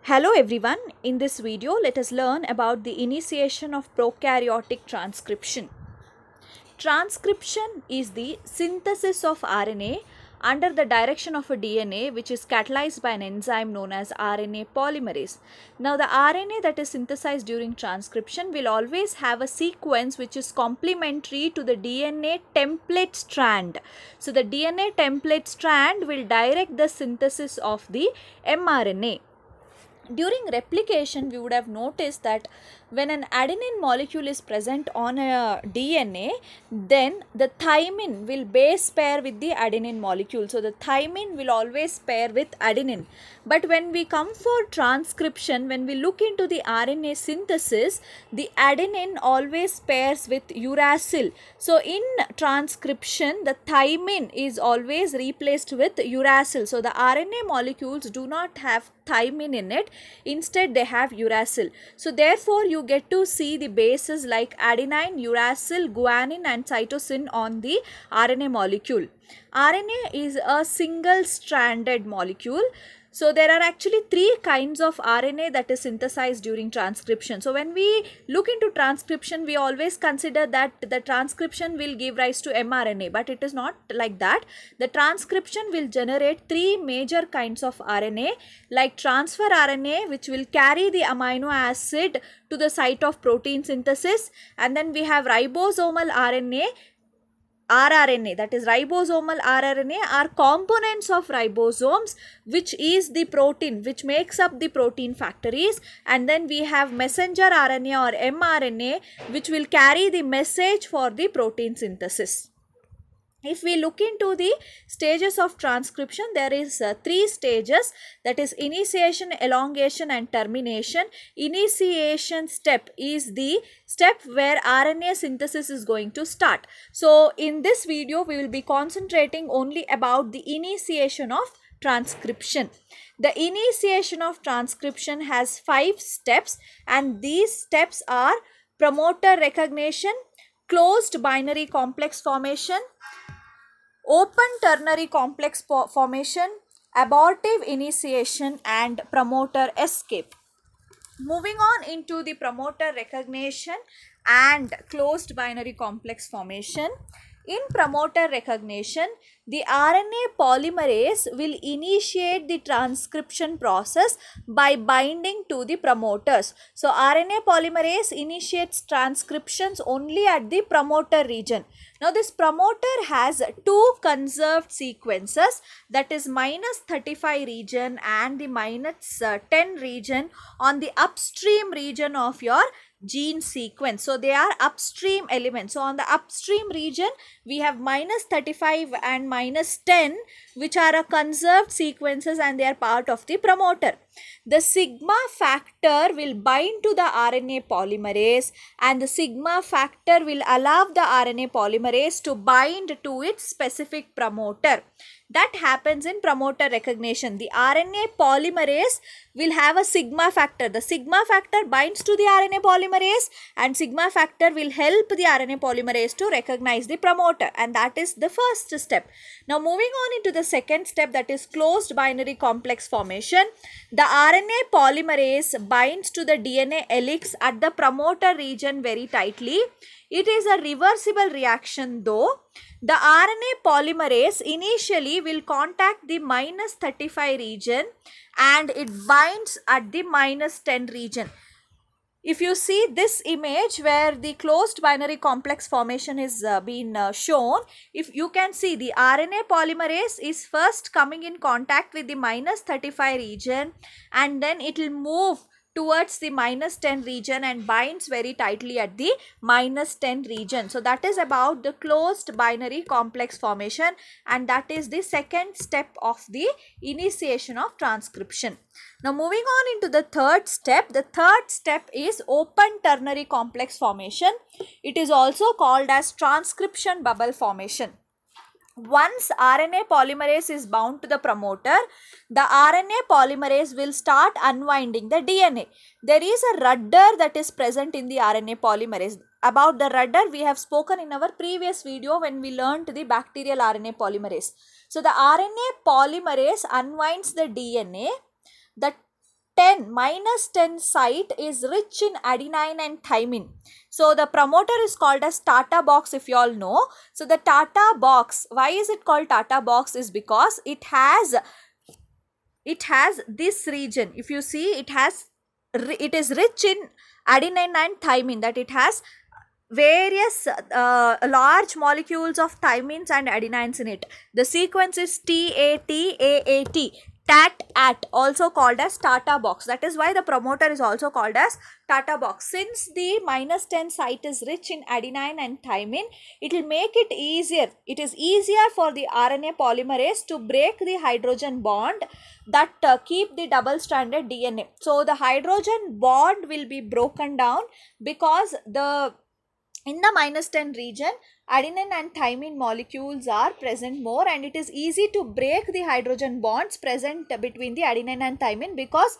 Hello everyone, in this video let us learn about the initiation of prokaryotic transcription. Transcription is the synthesis of RNA under the direction of a DNA which is catalyzed by an enzyme known as RNA polymerase. Now the RNA that is synthesized during transcription will always have a sequence which is complementary to the DNA template strand. So the DNA template strand will direct the synthesis of the mRNA. During replication, we would have noticed that when an adenine molecule is present on a DNA, then the thymine will base pair with the adenine molecule. So the thymine will always pair with adenine. But when we come for transcription, when we look into the RNA synthesis, the adenine always pairs with uracil. So in transcription, the thymine is always replaced with uracil. So the RNA molecules do not have thymine in it, instead they have uracil. So therefore you get to see the bases like adenine, uracil, guanine and cytosine on the RNA molecule. RNA is a single stranded molecule. So there are actually three kinds of RNA that is synthesized during transcription. So when we look into transcription, we always consider that the transcription will give rise to mRNA, but it is not like that. The transcription will generate three major kinds of RNA, like transfer RNA, which will carry the amino acid to the site of protein synthesis, and then we have ribosomal RNA, rRNA, that is ribosomal rRNA are components of ribosomes, which is the protein which makes up the protein factories, and then we have messenger RNA or mRNA which will carry the message for the protein synthesis. If we look into the stages of transcription, there is three stages, that is initiation, elongation and termination. Initiation step is the step where RNA synthesis is going to start. So in this video, we will be concentrating only about the initiation of transcription. The initiation of transcription has 5 steps, and these steps are promoter recognition, closed binary complex formation, open ternary complex formation, abortive initiation and promoter escape. Moving on into the promoter recognition and closed binary complex formation. In promoter recognition, the RNA polymerase will initiate the transcription process by binding to the promoters. So RNA polymerase initiates transcriptions only at the promoter region. Now this promoter has two conserved sequences, that is -35 region and the -10 region on the upstream region of your gene sequence. So they are upstream elements. So on the upstream region we have -35 and -10, which are a conserved sequences and they are part of the promoter. The sigma factor will bind to the RNA polymerase, and the sigma factor will allow the RNA polymerase to bind to its specific promoter. That happens in promoter recognition. The RNA polymerase will have a sigma factor. The sigma factor binds to the RNA polymerase, and sigma factor will help the RNA polymerase to recognize the promoter, and that is the first step. Now moving on into the second step, that is closed binary complex formation. The RNA polymerase binds to the DNA helix at the promoter region very tightly. It is a reversible reaction though. The RNA polymerase initially will contact the -35 region and it binds at the -10 region. If you see this image where the closed binary complex formation is being shown, if you can see the RNA polymerase is first coming in contact with the -35 region, and then it will move towards the -10 region and binds very tightly at the -10 region. So that is about the closed binary complex formation, and that is the second step of the initiation of transcription. Now moving on into the third step. The third step is open ternary complex formation. It is also called as transcription bubble formation. Once RNA polymerase is bound to the promoter, the RNA polymerase will start unwinding the DNA. There is a rudder that is present in the RNA polymerase. About the rudder we have spoken in our previous video when we learned the bacterial RNA polymerase. So the RNA polymerase unwinds the DNA. The -10 site is rich in adenine and thymine. So the promoter is called as Tata box, if you all know. So the Tata box, why is it called Tata box, is because it has this region. If you see, it is rich in adenine and thymine, that it has various large molecules of thymines and adenines in it. The sequence is TAT, TAT, also called as Tata box. That is why the promoter is also called as Tata box. Since the -10 site is rich in adenine and thymine, it will make it easier. It is easier for the RNA polymerase to break the hydrogen bond that keep the double-stranded DNA. So the hydrogen bond will be broken down because in the -10 region, adenine and thymine molecules are present more, and it is easy to break the hydrogen bonds present between the adenine and thymine because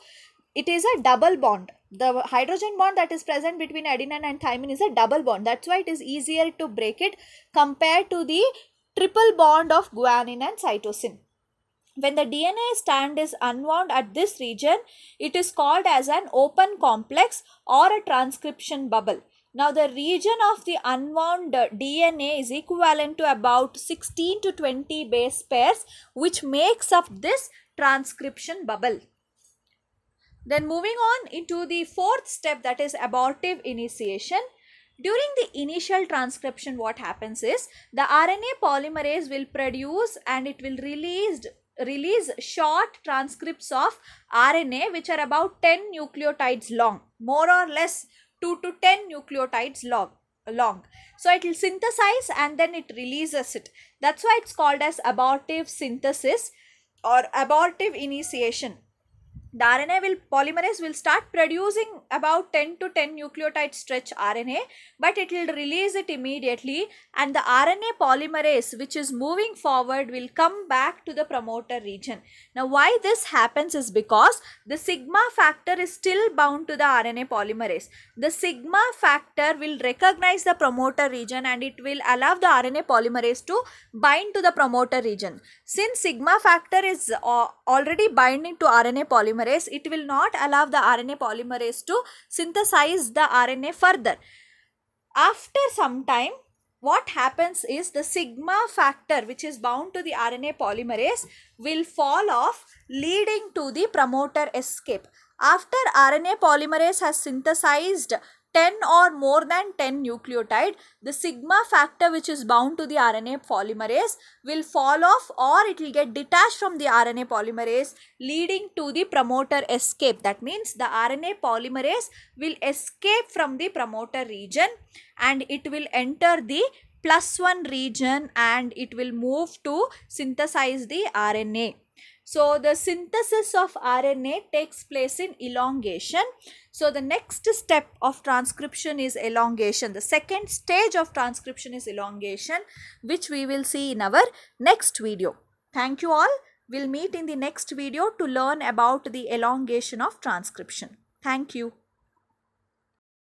it is a double bond. The hydrogen bond that is present between adenine and thymine is a double bond. That's why it is easier to break it compared to the triple bond of guanine and cytosine. When the DNA strand is unwound at this region, it is called as an open complex or a transcription bubble. Now, the region of the unwound DNA is equivalent to about 16 to 20 base pairs, which makes up this transcription bubble. Then moving on into the fourth step, that is abortive initiation. During the initial transcription, what happens is the RNA polymerase will produce and it will release short transcripts of RNA which are about 10 nucleotides long, more or less 2 to 10 nucleotides long. So it will synthesize and then it releases it. That's why it's called as abortive synthesis or abortive initiation. The RNA polymerase will start producing about 10 to 10 nucleotide stretch RNA, but it will release it immediately, and the RNA polymerase which is moving forward will come back to the promoter region. Now why this happens is because the sigma factor is still bound to the RNA polymerase. The sigma factor will recognize the promoter region and it will allow the RNA polymerase to bind to the promoter region. Since sigma factor is already binding to RNA polymerase, it will not allow the RNA polymerase to synthesize the RNA further. After some time, what happens is the sigma factor which is bound to the RNA polymerase will fall off, leading to the promoter escape. After RNA polymerase has synthesized 10 or more than 10 nucleotide, the sigma factor which is bound to the RNA polymerase will fall off or it will get detached from the RNA polymerase, leading to the promoter escape. That means the RNA polymerase will escape from the promoter region and it will enter the +1 region and it will move to synthesize the RNA. So the synthesis of RNA takes place in elongation. So the next step of transcription is elongation. The second stage of transcription is elongation, which we will see in our next video. Thank you all. We'll meet in the next video to learn about the elongation of transcription. Thank you.